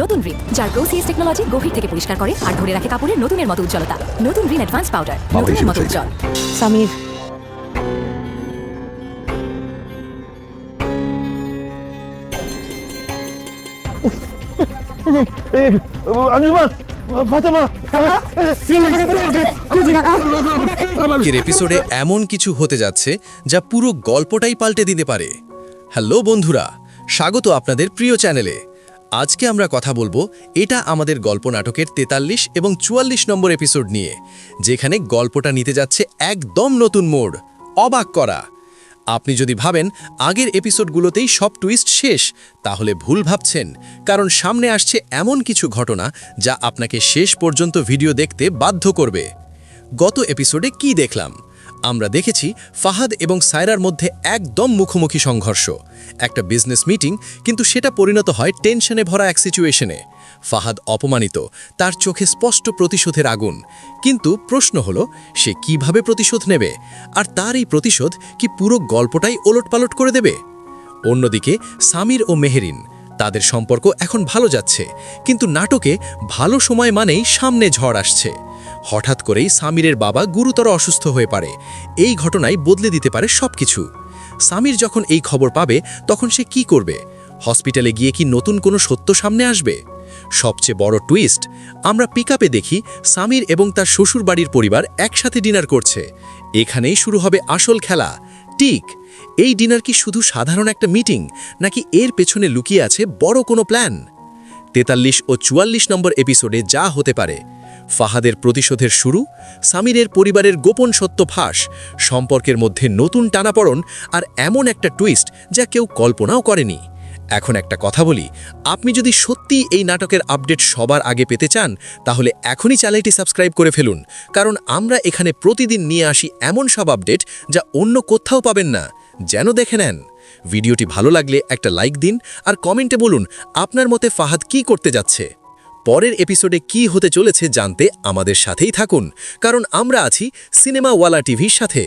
নতুন রিন, যার প্রোসিএস টেকনোলজি গভীর থেকে পরিষ্কার করে আর ধরে রাখে কাপড়ের নতুনের মতো উজ্জ্বলতা। নতুন রিন অ্যাডভান্স পাউডার, নতুনের মতো উজ্জ্বল। সামির, আজকের এপিসোডে এমন কিছু হতে যাচ্ছে যা পুরো গল্পটাই পাল্টে দিতে পারে। হ্যালো বন্ধুরা, স্বাগত আপনাদের প্রিয় চ্যানেলে। আজকে আমরা কথা বলবো এটা আমাদের গল্প নাটকের 43 এবং 44 নম্বর এপিসোড নিয়ে, যেখানে গল্পটা নিতে যাচ্ছে একদম নতুন মোড়, অবাক করা। আপনি যদি ভাবেন আগের এপিসোডগুলোতেই সব টুইস্ট শেষ, তাহলে ভুল ভাবছেন, কারণ সামনে আসছে এমন কিছু ঘটনা যা আপনাকে শেষ পর্যন্ত ভিডিও দেখতে বাধ্য করবে। গত এপিসোডে কি দেখলাম? আমরা দেখেছি ফাহাদ এবং সায়রার মধ্যে একদম মুখোমুখি সংঘর্ষ, একটা বিজনেস মিটিং, কিন্তু সেটা পরিণত হয় টেনশনে ভরা এক সিচুয়েশনে। ফাহাদ অপমানিত, তার চোখে স্পষ্ট প্রতিশোধের আগুন। কিন্তু প্রশ্ন হলো, সে কিভাবে প্রতিশোধ নেবে? আর তার এই প্রতিশোধ কি পুরো গল্পটাই ওলটপালট করে দেবে? অন্যদিকে সামির ও মেহেরিন, তাদের সম্পর্ক এখন ভালো যাচ্ছে, কিন্তু নাটকে ভালো সময় মানেই সামনে ঝড় আসছে। হঠাৎ করেই সামিরের বাবা গুরুতর অসুস্থ হয়ে পড়ে। এই ঘটনায় বদলে দিতে পারে সবকিছু। সামির যখন এই খবর পাবে, তখন সে কি করবে? হসপিটালে গিয়ে কি নতুন কোনো সত্য সামনে আসবে? সবচেয়ে বড় টুইস্ট, আমরা পিকআপে দেখি সামির এবং তার শ্বশুরবাড়ির পরিবার একসাথে ডিনার করছে। এখানেই শুরু হবে আসল খেলা। ঠিক, এই ডিনার কি শুধু সাধারণ একটা মিটিং, নাকি এর পেছনে লুকিয়ে আছে বড় কোনো প্ল্যান? 43 ও 44 নম্বর এপিসোডে যা হতে পারে: ফাহাদের প্রতিশোধের শুরু, সামিরের পরিবারের গোপন সত্য ফাঁস, সম্পর্কের মধ্যে নতুন টানাপড়ন, আর এমন একটা টুইস্ট যা কেউ কল্পনাও করেনি। এখন একটা কথা বলি, আপনি যদি সত্যি এই নাটকের আপডেট সবার আগে পেতে চান, তাহলে এখনই চ্যানেলটি সাবস্ক্রাইব করে ফেলুন, কারণ আমরা এখানে প্রতিদিন নিয়ে আসি এমন সব আপডেট যা অন্য কোথাও পাবেন না। যেন দেখে নেন। ভিডিওটি ভালো লাগলে একটা লাইক দিন, আর কমেন্টে বলুন আপনার মতে ফাহাদ কি করতে যাচ্ছে। পরের এপিসোডে কি হতে চলেছে জানতে আমাদের সাথেই থাকুন, কারণ আমরা আছি সিনেমাওয়ালা টিভির সাথে।